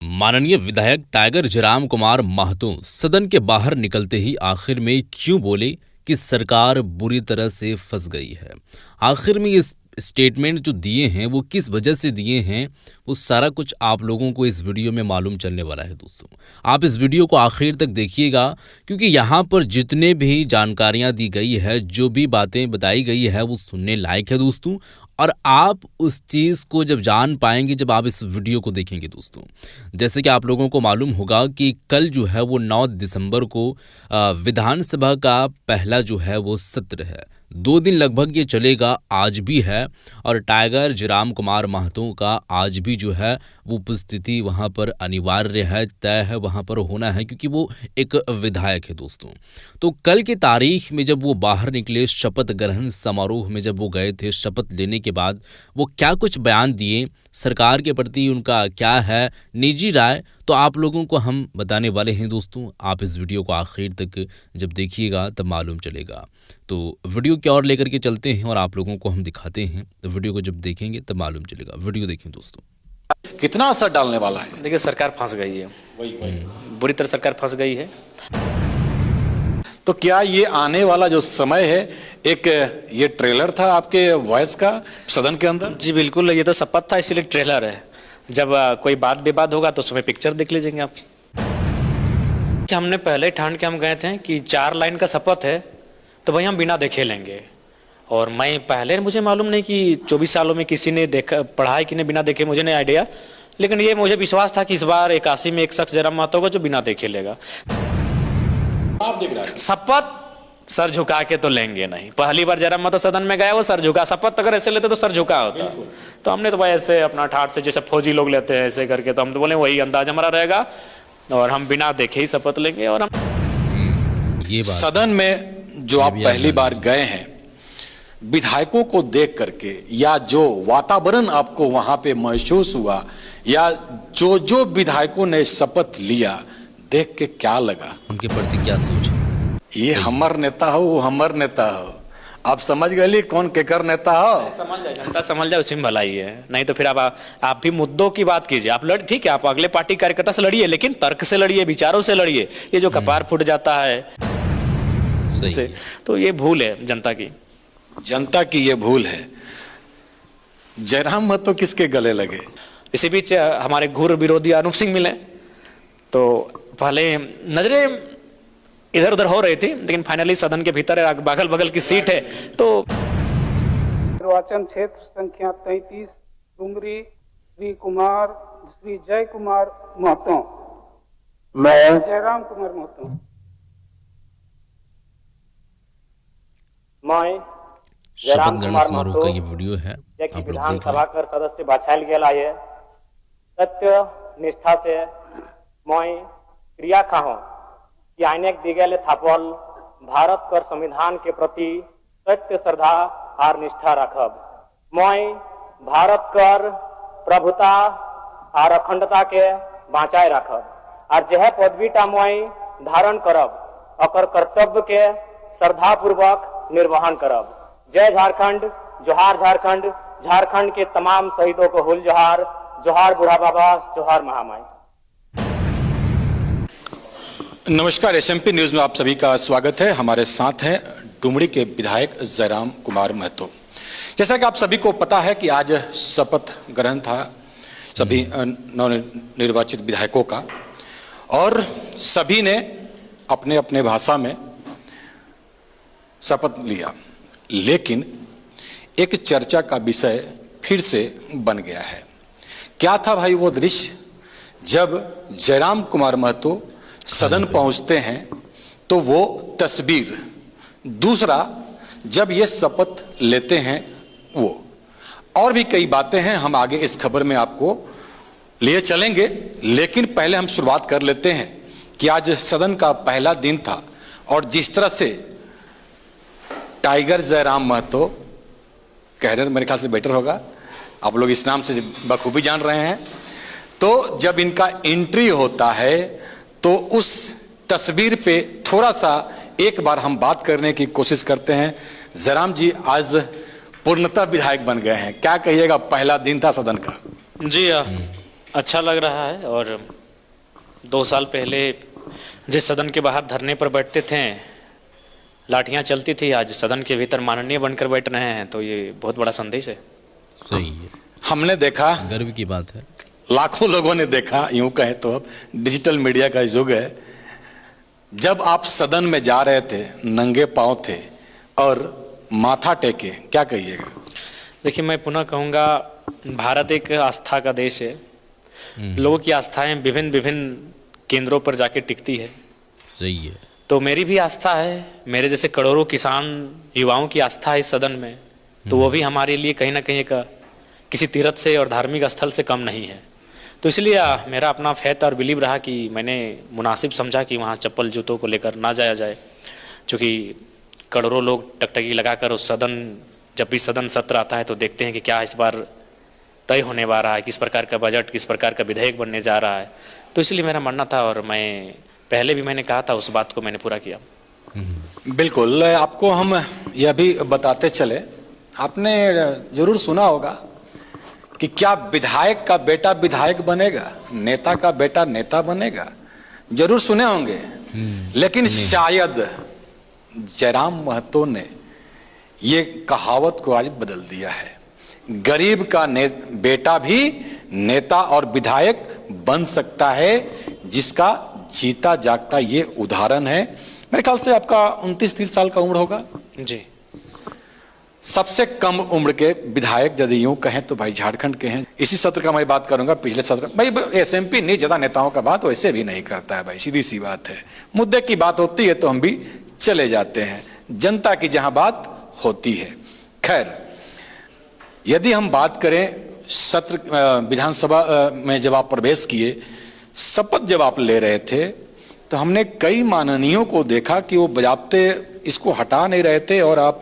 माननीय विधायक टाइगर जयराम कुमार महतो सदन के बाहर निकलते ही आखिर में क्यों बोले कि सरकार बुरी तरह से फंस गई है। आखिर में ये स्टेटमेंट जो दिए हैं वो किस वजह से दिए हैं, वो सारा कुछ आप लोगों को इस वीडियो में मालूम चलने वाला है। दोस्तों, आप इस वीडियो को आखिर तक देखिएगा, क्योंकि यहाँ पर जितने भी जानकारियाँ दी गई है, जो भी बातें बताई गई है, वो सुनने लायक है दोस्तों। और आप उस चीज़ को जब जान पाएंगे जब आप इस वीडियो को देखेंगे। दोस्तों, जैसे कि आप लोगों को मालूम होगा कि कल जो है वो 9 दिसंबर को विधानसभा का पहला जो है वो सत्र है। 2 दिन लगभग ये चलेगा, आज भी है। और टाइगर जयराम कुमार महतो का आज भी जो है वो उपस्थिति वहाँ पर अनिवार्य है, तय है, वहाँ पर होना है, क्योंकि वो एक विधायक है। दोस्तों, तो कल की तारीख में जब वो बाहर निकले, शपथ ग्रहण समारोह में जब वो गए थे, शपथ लेने के बाद वो क्या कुछ बयान दिए, सरकार के प्रति उनका क्या है निजी राय, तो आप लोगों को हम बताने वाले हैं। दोस्तों, आप इस वीडियो को आखिर तक जब देखिएगा तब मालूम चलेगा। तो वीडियो की ओर लेकर के चलते हैं और आप लोगों को हम दिखाते हैं। तो वीडियो को जब देखेंगे तब मालूम चलेगा। वीडियो देखें दोस्तों। कितना असर डालने वाला है? देखिए, सरकार फंस गई है, बुरी तरह सरकार फंस गई है। तो क्या ये आने वाला जो समय है, एक ये ट्रेलर था आपके वॉइस का सदन के अंदर? जी बिल्कुल, ये तो शपथ था, इसलिए ट्रेलर है। जब कोई बात विवाद होगा तो उसमें पिक्चर देख लीजिएंगे आप। कि हमने पहले ठान के हम गए थे कि 4 लाइन का शपथ है तो भाई हम बिना देखे लेंगे। और मैं पहले मुझे मालूम नहीं कि 24 सालों में किसी ने देखा पढ़ा है कि नहीं, बिना देखे मुझे नहीं आइडिया, लेकिन ये मुझे विश्वास था कि इस बार 81 में एक शख्स जयराम महतो होगा जो बिना देखे लेगा। आप देख रहे हैं शपथ सर झुका के तो लेंगे नहीं। पहली बार जयराम महतो सदन में गया, वो सर झुका। शपथ अगर ऐसे लेते तो सर झुका होता। तो हमने तो भाई ऐसे अपना ठाठ से, जैसे फौजी लोग लेते हैं ऐसे करके, तो हम तो बोले वही अंदाज हमारा रहेगा और हम बिना देखे ही शपथ लेंगे। और हम ये बात सदन में जो आप पहली बार गए हैं, विधायकों को देख करके या जो वातावरण आपको वहां पे महसूस हुआ, या जो जो विधायकों ने शपथ लिया, देख के क्या लगा? उनके प्रति क्या सोच है? ये हमर नेता हो, वो हमर नेता हो। आप समझ गए कौन केकर नेता हो? समझ जाए, जनता समझ जाए, उसी में भलाई है। नहीं तो फिर आप भी मुद्दों की बात कीजिए। आप लड़, ठीक है, आप अगले पार्टी कार्यकर्ता से लड़िए, लेकिन तर्क से लड़िए, विचारों से लड़िए। ये जो कपार फूट जाता है सही। तो ये भूल है जनता की। जनता की ये भूल है। जयराम महतो किसके गले लगे? इसी बीच हमारे घूर विरोधी अनूप सिंह मिले, तो पहले नजरें इधर उधर हो रही थी, लेकिन फाइनली सदन के भीतर बगल बगल की सीट है। तो निर्वाचन क्षेत्र संख्या 33 डुमरी श्री जय कुमार महतो, मैं जयराम कुमार महतो, मैं शपथ ग्रहण समारोह का ये वीडियो है, आप लोग विधानसभा कर सदस्य बाछायल गेला है। सत्य निष्ठा से मैं क्रिया खाहूं कि आइनेक दिगेले थापल भारत कर संविधान के प्रति सत्य श्रद्धा और निष्ठा रखब। मैं भारत कर प्रभुता और अखंडता के बाँचाए रखब और जह पदवीटा मैं धारण करब, अकर कर्तव्य के श्रद्धा पूर्वक निर्वहन करब। जय झारखंड, जोहार झारखंड, झारखंड के तमाम शहीदों को हुल जोहार, जोहार बूढ़ा बाबा, जोहार महामाई। नमस्कार, एसएमपी न्यूज में आप सभी का स्वागत है। हमारे साथ हैं डुमरी के विधायक जयराम कुमार महतो। जैसा कि आप सभी को पता है कि आज शपथ ग्रहण था सभी नवनिर्वाचित विधायकों का, और सभी ने अपने अपने भाषा में शपथ लिया। लेकिन एक चर्चा का विषय फिर से बन गया है। क्या था भाई वो दृश्य, जब जयराम कुमार महतो सदन पहुंचते हैं तो वो तस्वीर, दूसरा जब ये शपथ लेते हैं वो, और भी कई बातें हैं। हम आगे इस खबर में आपको लिए चलेंगे, लेकिन पहले हम शुरुआत कर लेते हैं कि आज सदन का पहला दिन था और जिस तरह से टाइगर जयराम महतो कह रहे हैं, तो मेरे ख्याल से बेटर होगा, आप लोग इस नाम से बखूबी जान रहे हैं। तो जब इनका एंट्री होता है तो उस तस्वीर पे थोड़ा सा एक बार हम बात करने की कोशिश करते हैं। जयराम जी आज पूर्णतः विधायक बन गए हैं, क्या कहिएगा? पहला दिन था सदन का। जी अच्छा लग रहा है। और 2 साल पहले जिस सदन के बाहर धरने पर बैठते थे, लाठियां चलती थी, आज सदन के भीतर माननीय बनकर बैठ रहे हैं, तो ये बहुत बड़ा संदेश है। सही है, हमने देखा, गर्व की बात है। लाखों लोगों ने देखा, यूं कहें तो अब डिजिटल मीडिया का युग है, जब आप सदन में जा रहे थे, नंगे पांव थे और माथा टेके, क्या कहिएगा? देखिए, मैं पुनः कहूँगा, भारत एक आस्था का देश है। लोगों की आस्थाएं विभिन्न विभिन्न केंद्रों पर जाके टिकती है। सही है। तो मेरी भी आस्था है, मेरे जैसे करोड़ों किसान युवाओं की आस्था है इस सदन में, तो वो भी हमारे लिए कहीं ना कहीं एक किसी तीर्थ से और धार्मिक स्थल से कम नहीं है। तो इसलिए मेरा अपना फैथ और बिलीव रहा कि मैंने मुनासिब समझा कि वहाँ चप्पल जूतों को लेकर ना जाया जाए, क्योंकि करोड़ों लोग टकटकी लगाकर उस सदन, जब भी सदन सत्र आता है तो देखते हैं कि क्या इस बार तय होने वाला है, किस प्रकार का बजट, किस प्रकार का विधेयक बनने जा रहा है। तो इसलिए मेरा मानना था, और मैं पहले भी मैंने कहा था, उस बात को मैंने पूरा किया। बिल्कुल, आपको हम यह भी बताते चले, आपने जरूर सुना होगा कि क्या विधायक का बेटा विधायक बनेगा, नेता का बेटा नेता बनेगा, जरूर सुने होंगे। लेकिन शायद जयराम महतो ने ये कहावत को आज बदल दिया है। गरीब का बेटा भी नेता और विधायक बन सकता है, जिसका जीता जागता ये उदाहरण है। मेरे ख्याल से आपका 29-30 साल का उम्र होगा जी। सबसे कम उम्र के विधायक यदि यूं कहें तो भाई झारखंड के हैं। इसी सत्र का मैं बात करूंगा, पिछले सत्र भाई एसएमपी नहीं, ज्यादा नेताओं का बात वैसे भी नहीं करता है भाई, सीधी सी बात है। मुद्दे की बात होती है तो हम भी चले जाते हैं, जनता की जहां बात होती है। खैर, यदि हम बात करें सत्र विधानसभा में जब आप प्रवेश किए, शपथ जब आप ले रहे थे, तो हमने कई माननीयों को देखा कि वो बजाते इसको हटा नहीं रहे थे। और आप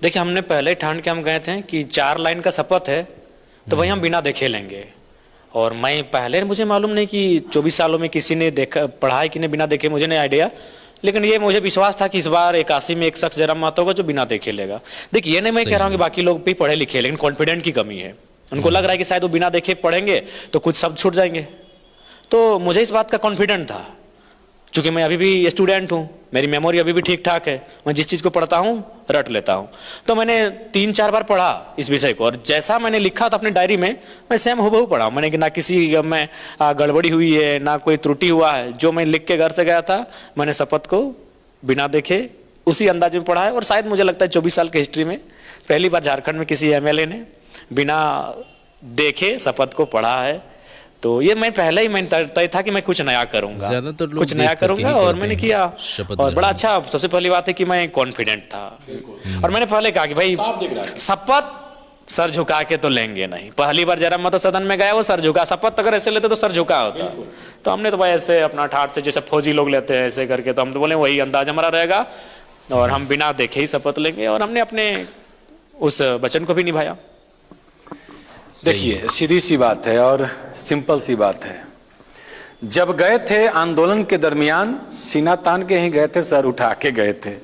देखिए, हमने पहले ठान के हम गए थे कि 4 लाइन का शपथ है तो भाई हम बिना देखे लेंगे। और मैं पहले, मुझे मालूम नहीं कि 24 सालों में किसी ने देखा, पढ़ा है कि नहीं बिना देखे, मुझे नहीं आइडिया। लेकिन ये मुझे विश्वास था कि इस बार 81 में एक शख्स जयराम महतो होगा जो बिना देखे लेगा। देखिए, ये नहीं मैं कह रहा हूँ कि बाकी लोग भी पढ़े लिखे, लेकिन कॉन्फिडेंट की कमी है। उनको लग रहा है कि शायद वो बिना देखे पढ़ेंगे तो कुछ शब्द छूट जाएंगे। तो मुझे इस बात का कॉन्फिडेंट था, क्योंकि मैं अभी भी स्टूडेंट हूँ, मेरी मेमोरी अभी भी ठीक ठाक है, मैं जिस चीज़ को पढ़ता हूँ रट लेता हूँ। तो मैंने 3-4 बार पढ़ा इस विषय को, और जैसा मैंने लिखा था अपनी डायरी में, मैं सेम हूबहू पढ़ा। मैंने कि ना किसी में गड़बड़ी हुई है, ना कोई त्रुटि हुआ है। जो मैं लिख के घर से गया था, मैंने शपथ को बिना देखे उसी अंदाज में पढ़ा है। और शायद मुझे लगता है 24 साल की हिस्ट्री में पहली बार झारखंड में किसी एमएलए ने बिना देखे शपथ को पढ़ा है। तो ये मैं पहले ही मैंने तय था कि मैं कुछ नया करूंगा, ज्यादातर लोग कुछ नया देख करके करूंगा, ही और करते मैंने हैं किया। शपथ और बड़ा ग्रहण। अच्छा, सबसे पहली बात है कि मैं कॉन्फिडेंट था। और मैंने पहले कहा कि भाई शपथ सर झुका के तो लेंगे नहीं। पहली बार जयराम महतो सदन में गया, वो सर झुका, शपथ अगर ऐसे लेते तो सर झुका होता। तो हमने तो भाई ऐसे अपना ठाठ से, जैसे फौजी लोग लेते हैं ऐसे करके, तो हम तो बोले वही अंदाज हमारा रहेगा और हम बिना देखे ही शपथ लेंगे। और हमने अपने उस वचन को भी निभाया। देखिए, सीधी सी बात है और सिंपल सी बात है। जब गए थे आंदोलन के दरमियान, सीना तान के ही गए थे, सर उठा के गए थे।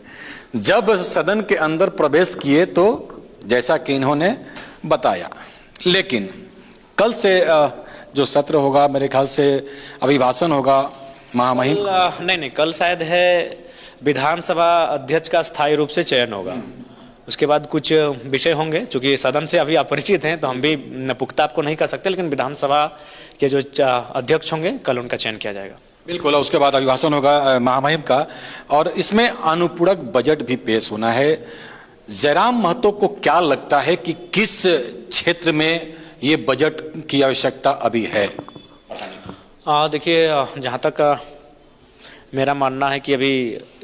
जब सदन के अंदर प्रवेश किए तो जैसा कि इन्होंने बताया। लेकिन कल से जो सत्र होगा, मेरे ख्याल से अभिभाषण होगा महामहिम। नहीं, कल शायद है विधानसभा अध्यक्ष का स्थायी रूप से चयन होगा। उसके बाद कुछ विषय होंगे, चूंकि सदन से अभी अपरिचित हैं तो हम भी पुख्ता आपको नहीं कह सकते, लेकिन विधानसभा के जो अध्यक्ष होंगे कल उनका चयन किया जाएगा। बिल्कुल, उसके बाद अभिभाषण होगा महामहिम का, और इसमें अनुपूरक बजट भी पेश होना है। जयराम महतो को क्या लगता है कि किस क्षेत्र में ये बजट की आवश्यकता अभी है? देखिए, जहाँ तक मेरा मानना है कि अभी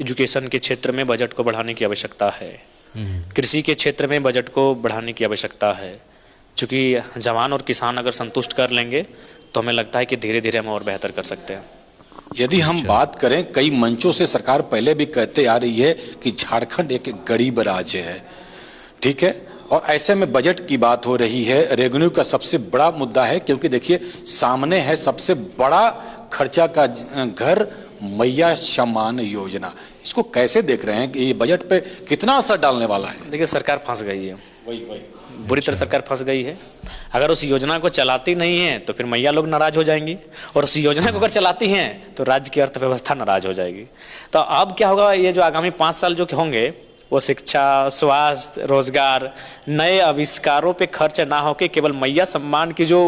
एजुकेशन के क्षेत्र में बजट को बढ़ाने की आवश्यकता है, कृषि के क्षेत्र में बजट को बढ़ाने की आवश्यकता है। क्योंकि जवान और किसान अगर संतुष्ट कर लेंगे तो हमें लगता है कि धीरे धीरे हम और बेहतर कर सकते हैं। यदि हम बात करें, कई मंचों से सरकार पहले भी कहते आ रही है कि झारखंड एक गरीब राज्य है, ठीक है, और ऐसे में बजट की बात हो रही है। रेवेन्यू का सबसे बड़ा मुद्दा है, क्योंकि देखिए सामने है सबसे बड़ा खर्चा का घर, मैया सम्मान योजना। इसको कैसे देख रहे हैं कि ये बजट पे कितना असर डालने वाला है? देखिए, सरकार फंस गई है, वही बुरी तरह सरकार फंस गई है। अगर उस योजना को चलाती नहीं है तो फिर मैया लोग नाराज हो जाएंगी, और उस योजना को अगर चलाती हैं तो राज्य की अर्थव्यवस्था नाराज हो जाएगी। तो अब क्या होगा, ये जो आगामी 5 साल जो होंगे वो शिक्षा, स्वास्थ्य, रोजगार, नए आविष्कारों पे खर्च ना होके केवल मैया सम्मान की जो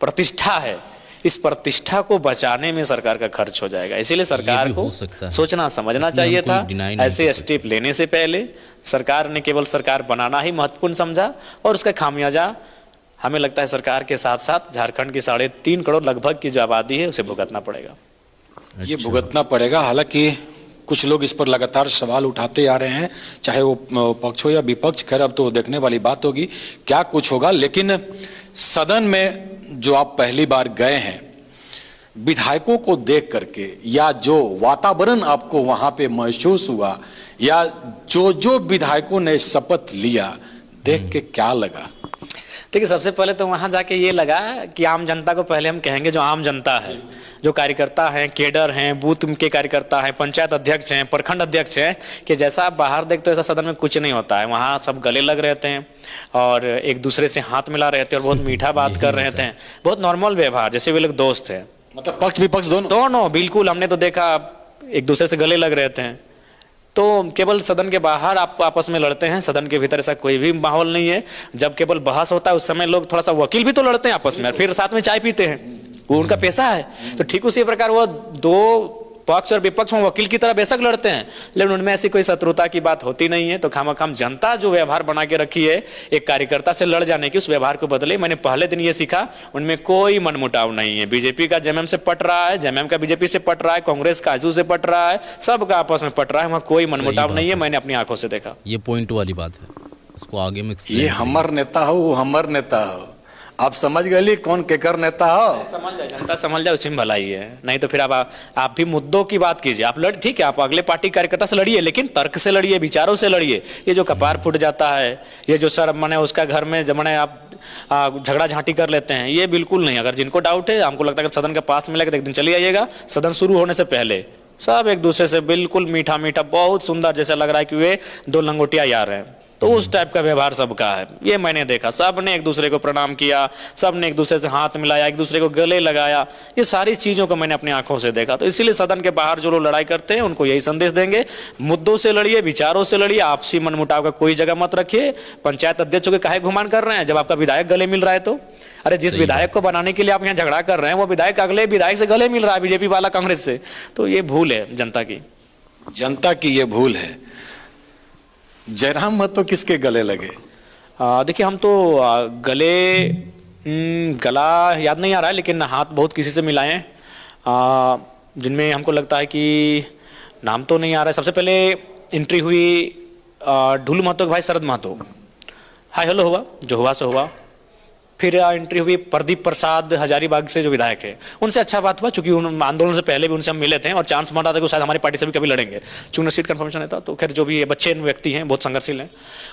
प्रतिष्ठा है, इस प्रतिष्ठा को बचाने में सरकार का खर्च हो जाएगा। इसीलिए सरकार को सोचना समझना चाहिए था। ऐसे स्टेप लेने से पहले सरकार ने केवल सरकार बनाना ही महत्वपूर्ण समझा, और उसका खामियाजा हमें लगता है सरकार के साथ साथ झारखंड की 3.5 करोड़ लगभग की जो आबादी है उसे भुगतना पड़ेगा। ये भुगतना पड़ेगा। हालांकि कुछ लोग इस पर लगातार सवाल उठाते आ रहे हैं, चाहे वो पक्ष हो या विपक्ष। खैर अब तो देखने वाली बात होगी क्या कुछ होगा। लेकिन सदन में जो आप पहली बार गए हैं, विधायकों को देख करके या जो वातावरण आपको वहां पे महसूस हुआ, या जो विधायकों ने शपथ लिया, देख के क्या लगा? देखिए, सबसे पहले तो वहां जाके ये लगा कि आम जनता को पहले हम कहेंगे, जो आम जनता है, जो कार्यकर्ता हैं, केडर हैं, बूथ के कार्यकर्ता हैं, पंचायत अध्यक्ष हैं, प्रखंड अध्यक्ष हैं, कि जैसा आप बाहर देखते हो ऐसा सदन में कुछ नहीं होता है। वहाँ सब गले लग रहते हैं और एक दूसरे से हाथ मिला रहे थे और बहुत मीठा बात कर रहे थे, बहुत नॉर्मल व्यवहार, जैसे वे लोग दोस्त हैं। मतलब पक्ष विपक्ष दोनों बिल्कुल, हमने तो देखा एक दूसरे से गले लग रहे थे। तो केवल सदन के बाहर आप आपस में लड़ते हैं, सदन के भीतर ऐसा कोई भी माहौल नहीं है। जब केवल बहस होता है उस समय लोग थोड़ा सा वकील भी तो लड़ते हैं आपस में, फिर साथ में चाय पीते हैं, वो उनका पेशा है। तो ठीक उसी प्रकार वो दो पक्ष और विपक्ष में वकील की तरह बेशक लड़ते हैं, लेकिन उनमें ऐसी कोई शत्रुता की बात होती नहीं है। तो खामखाम जनता जो व्यवहार बना के रखी है एक कार्यकर्ता से लड़ जाने की, उस व्यवहार को बदले। मैंने पहले दिन ये सीखा, उनमें कोई मनमुटाव नहीं है। बीजेपी का जेएमएम से पट रहा है, जेएमएम का बीजेपी से पट रहा है, कांग्रेस का आजू से पट रहा है, सबका आपस में पट रहा है, वहां कोई मनमुटाव नहीं है। मैंने अपनी आंखों से देखा। ये पॉइंट वाली बात है, इसको आगे में ये हमर नेता हो, वो हमर नेता हो, आप समझ गए कौन केकर नेता हो? समझ जाए, जनता समझ जाए, उसी में भलाई है। नहीं तो फिर आप भी मुद्दों की बात कीजिए। आप लड़, ठीक है, आप अगले पार्टी कार्यकर्ता से लड़िए, लेकिन तर्क से लड़िए, विचारों से लड़िए। ये जो कपार फूट जाता है, ये जो सर मने उसका घर में जमने आप झगड़ा झांटी कर लेते हैं, ये बिल्कुल नहीं। अगर जिनको डाउट है, हमको लगता है कि सदन के पास मिलेगा तो एक दिन चले आइएगा, सदन शुरू होने से पहले सब एक दूसरे से बिल्कुल मीठा मीठा, बहुत सुंदर, जैसा लग रहा है कि वे दो लंगोटिया यार हैं। तो उस टाइप का व्यवहार सबका है, ये मैंने देखा। सब ने एक दूसरे को प्रणाम किया, सब ने एक दूसरे से हाथ मिलाया, एक दूसरे को गले लगाया, ये सारी चीजों को मैंने अपनी आंखों से देखा। तो इसीलिए सदन के बाहर जो लोग लड़ाई करते हैं उनको यही संदेश देंगे, मुद्दों से लड़िए, विचारों से लड़िए, आपसी मनमुटाव का कोई जगह मत रखिए। पंचायत अध्यक्षों के काहे घुमान कर रहे हैं जब आपका विधायक गले मिल रहा है? तो अरे जिस विधायक को बनाने के लिए आप यहाँ झगड़ा कर रहे हैं, वो विधायक अगले विधायक से गले मिल रहा है, बीजेपी वाला कांग्रेस से। तो ये भूल है जनता की, ये भूल है। जयराम महतो किसके गले लगे? देखिए, हम तो गला याद नहीं आ रहा है, लेकिन हाथ बहुत किसी से मिलाए हैं, जिनमें हमको लगता है कि नाम तो नहीं आ रहा है। सबसे पहले एंट्री हुई ढुल महतो के भाई शरद महतो, हाय हेलो हुआ, जो हुआ सो हुआ। फिर एंट्री हुई प्रदीप प्रसाद हजारीबाग से, जो विधायक है, उनसे अच्छा बात हुआ, चूंकि आंदोलन से पहले भी उनसे हम मिले थे और चांस बन रहा था कि शायद हमारी पार्टी से भी कभी लड़ेंगे, चूंकि सीट कंफर्मेशन है था। तो खैर, जो भी बच्चे व्यक्ति हैं बहुत संघर्षशील हैं।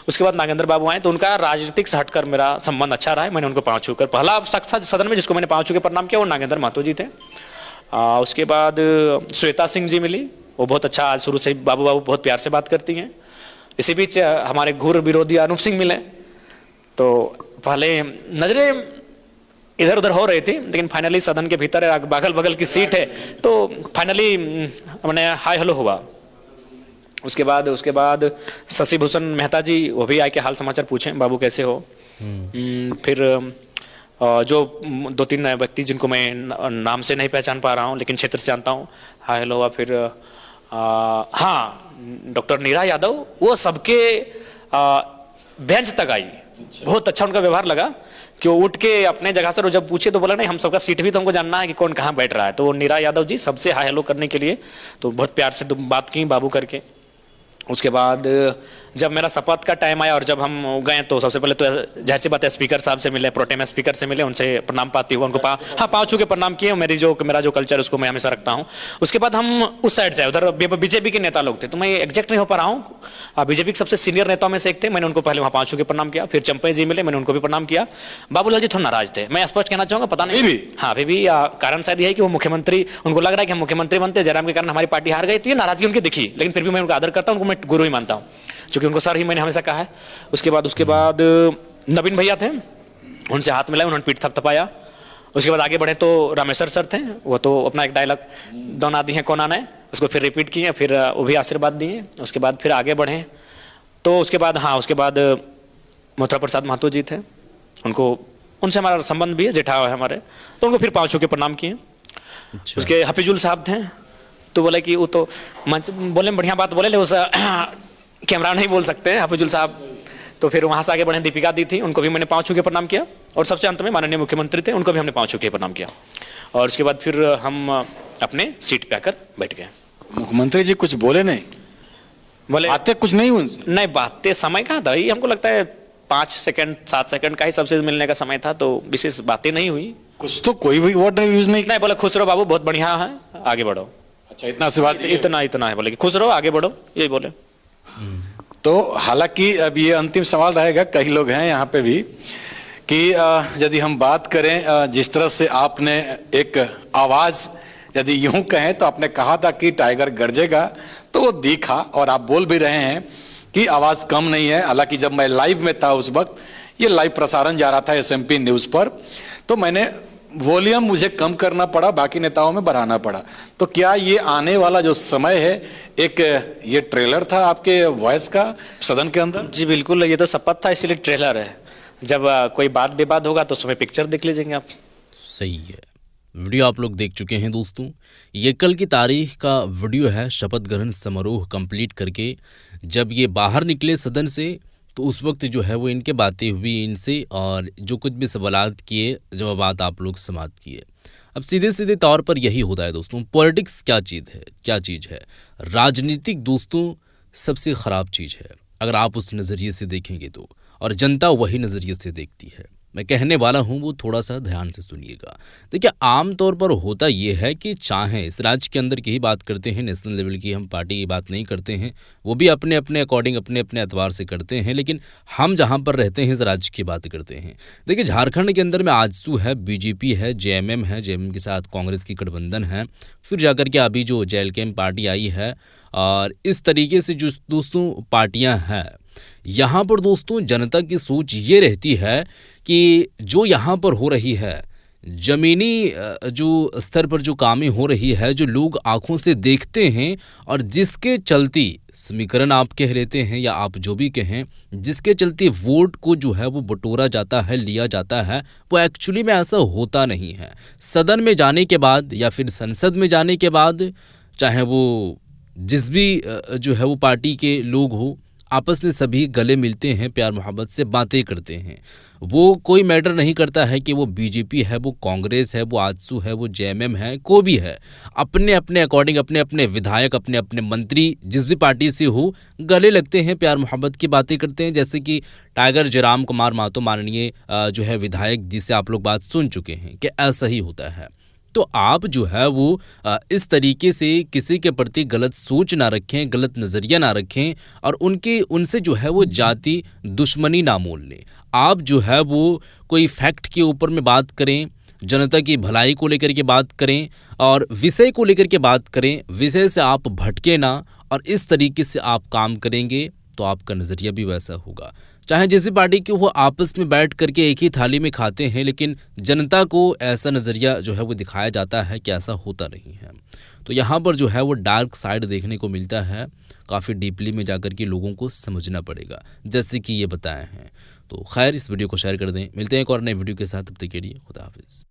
उसके बाद नागेंद्र बाबू आए, तो उनका राजनीतिक से हटकर मेरा संबंध अच्छा रहा है। मैंने उनको पाँव छूकर, पहला शख्स सदन में जिसको मैंने पाँव छू के प्रणाम किया वो नागेंद्र महतो जी थे। उसके बाद श्वेता सिंह जी मिली, वो बहुत अच्छा, आज शुरू से ही बाबू बाबू बहुत प्यार से बात करती हैं। इसी बीच हमारे घूर विरोधी अनूप सिंह मिले। तो पहले नजरें इधर उधर हो रही थी, लेकिन फाइनली सदन के भीतर बगल बगल की सीट है, तो फाइनली हमने हाय हेलो हुआ। उसके बाद शशि भूषण मेहता जी, वो भी आके हाल समाचार पूछे, बाबू कैसे हो। फिर जो 2-3 व्यक्ति जिनको मैं नाम से नहीं पहचान पा रहा हूँ लेकिन क्षेत्र से जानता हूँ, हाय हेलो हुआ। फिर हाँ, डॉक्टर नीरा यादव, वो सबके बेंच तक आई, बहुत अच्छा उनका व्यवहार लगा कि वो उठ के अपने जगह से जब पूछे तो बोला नहीं, हम सबका सीट भी तो हमको जानना है कि कौन कहाँ बैठ रहा है। तो नीरा यादव जी सबसे हाय हेलो करने के लिए तो बहुत प्यार से बात की बाबू करके। उसके बाद जब मेरा शपथ का टाइम आया और जब हम गए तो सबसे पहले तो जाहिर सी बात है स्पीकर साहब से मिले, प्रोटेम स्पीकर से मिले, उनसे प्रणाम पाती हुआ उनको पाँव छू के प्रणाम किए। मेरा जो कल्चर उसको मैं हमेशा रखता हूँ। उसके बाद हम उस साइड से, उधर बीजेपी के नेता लोग थे, तो मैं एग्जैक्ट नहीं हो पा रहा हूँ, बीजेपी के सबसे सीनियर नेताओं में से एक थे, मैंने उनको पहले वहाँ पाँव छू के प्रणाम किया। फिर चंपई जी मिले, मैंने उनको भी प्रणाम किया। बाबूलाल जी थोड़ा नाराज थे, मैं स्पष्ट कहना चाहूँगा, पता नहीं हाँ अभी भी कारण शायद यही कि वो मुख्यमंत्री, उनको लग रहा है कि हम मुख्यमंत्री बनते, जयराम के कारण हमारी पार्टी हार गई, तो ये नाराजगी उनकी दिखी। लेकिन फिर भी मैं उनका आदर करता हूँ, उनको मैं गुरु ही मानता हूँ, क्योंकि उनको सर ही मैंने हमेशा कहा है। उसके बाद नवीन भैया थे, उनसे हाथ मिलाए, उन्होंने पीठ थपथपाया। उसके बाद आगे बढ़े तो रामेश्वर सर थे, वो तो अपना एक डायलॉग दोना दी है कौन आना है उसको फिर रिपीट किए, फिर वो भी आशीर्वाद दिए। उसके बाद फिर आगे बढ़े तो उसके बाद मथुरा प्रसाद महतो जी थे, उनसे हमारा संबंध भी है, जेठा है हमारे, तो उनको फिर पाँव छू के प्रणाम किए। अच्छा। उसके हफीजुल साहब थे, तो बोले कि वो तो मंच बोले बढ़िया बात बोले, उस कैमरा नहीं बोल सकते हफीजुल साहब। तो फिर वहाँ से आगे बढ़े दीपिका दी थी, उनको भी मैंने पाँव छू के प्रणाम किया। और सबसे अंत में माननीय मुख्यमंत्री थे, उनको भी हमने पाँव छू के प्रणाम किया। और उसके बाद फिर हम अपने सीट पे आकर बैठ गए। मुख्यमंत्री जी कुछ बोले नहीं? बोले बातें कुछ नहीं उनसे? नहीं, बातें समय कहाँ था, ये हमको लगता है 5 सेकंड 7 सेकंड का ही सबसे मिलने का समय था, तो विशेष बातें नहीं हुई। कुछ तो कोई भी वर्ड यूज नहीं? नहीं, बोले खुश रहो बाबू, बहुत बढ़िया है, आगे बढ़ो। अच्छा, इतना सी बात? इतना है, बोले कि खुश रहो, आगे बढ़ो, यही बोले। तो हालांकि अब ये अंतिम सवाल रहेगा, कई लोग हैं यहाँ पे भी, कि यदि हम बात करें जिस तरह से आपने एक आवाज यदि यूं कहें तो आपने कहा था कि टाइगर गरजेगा, तो वो दिखा और आप बोल भी रहे हैं कि आवाज कम नहीं है। हालांकि जब मैं लाइव में था उस वक्त, ये लाइव प्रसारण जा रहा था SMP न्यूज पर, तो मैंने वॉल्यूम मुझे कम करना पड़ा, बाकी नेताओं में बढ़ाना पड़ा। तो क्या ये आने वाला जो समय है, एक ये ट्रेलर था आपके वॉइस का सदन के अंदर? जी बिल्कुल, ये तो शपथ था, इसलिए ट्रेलर है। जब कोई बात विवाद होगा तो उसमें पिक्चर देख लीजिएंगे आप। सही है। वीडियो आप लोग देख चुके हैं दोस्तों। ये कल की तारीख का वीडियो है। शपथ ग्रहण समारोह कंप्लीट करके जब ये बाहर निकले सदन से, तो उस वक्त जो है वो इनके बातें हुई इनसे, और जो कुछ भी सवालात किए, जवाबात आप लोग समाप्त किए। अब सीधे सीधे तौर पर यही होता है दोस्तों। पॉलिटिक्स क्या चीज़ है? राजनीतिक दोस्तों सबसे ख़राब चीज़ है अगर आप उस नज़रिए से देखेंगे तो, और जनता वही नज़रिए से देखती है। मैं कहने वाला हूँ वो थोड़ा सा ध्यान से सुनिएगा। देखिए, आम तौर पर होता ये है कि चाहे इस राज्य के अंदर की ही बात करते हैं, नेशनल लेवल की हम पार्टी की बात नहीं करते हैं, वो भी अपने अपने अकॉर्डिंग अपने अपने एतबार से करते हैं, लेकिन हम जहाँ पर रहते हैं इस राज्य की बात करते हैं। देखिए, झारखंड के अंदर में आजसू है, BJP है, JMM है, JMM के साथ कांग्रेस की गठबंधन है, फिर जाकर के अभी जो JLKM पार्टी आई है, और इस तरीके से जो दोस्तों पार्टियाँ हैं, यहाँ पर दोस्तों जनता की सोच ये रहती है कि जो यहाँ पर हो रही है, ज़मीनी जो स्तर पर जो कामें हो रही है, जो लोग आंखों से देखते हैं, और जिसके चलती समीकरण आप कह लेते हैं या आप जो भी कहें, जिसके चलते वोट को जो है वो बटोरा जाता है, लिया जाता है, वो एक्चुअली में ऐसा होता नहीं है। सदन में जाने के बाद या फिर संसद में जाने के बाद, चाहे वो जिस भी जो है वो पार्टी के लोग हो, आपस में सभी गले मिलते हैं, प्यार मोहब्बत से बातें करते हैं। वो कोई मैटर नहीं करता है कि वो BJP है, वो कांग्रेस है, वो आजसू है, वो JMM है, कोई भी है, अपने अपने अकॉर्डिंग अपने अपने विधायक, अपने अपने मंत्री जिस भी पार्टी से हो, गले लगते हैं, प्यार मोहब्बत की बातें करते हैं। जैसे कि टाइगर जयराम कुमार महतो माननीय जो है विधायक, जिससे आप लोग बात सुन चुके हैं कि ऐसा ही होता है। तो आप जो है वो इस तरीके से किसी के प्रति गलत सोच ना रखें, गलत नज़रिया ना रखें, और उनसे जो है वो जाति दुश्मनी ना मोल लें। आप जो है वो कोई फैक्ट के ऊपर में बात करें, जनता की भलाई को लेकर के बात करें, और विषय को लेकर के बात करें। विषय से आप भटके ना, और इस तरीके से आप काम करेंगे तो आपका नज़रिया भी वैसा होगा। चाहे जिस भी पार्टी के वो आपस में बैठ करके एक ही थाली में खाते हैं, लेकिन जनता को ऐसा नज़रिया जो है वो दिखाया जाता है कि ऐसा होता नहीं है। तो यहाँ पर जो है वो डार्क साइड देखने को मिलता है। काफ़ी डीपली में जाकर के लोगों को समझना पड़ेगा, जैसे कि ये बताए हैं। तो खैर, इस वीडियो को शेयर कर दें। मिलते हैं एक और नए वीडियो के साथ, तब तक के लिए खुदा हाफिज़।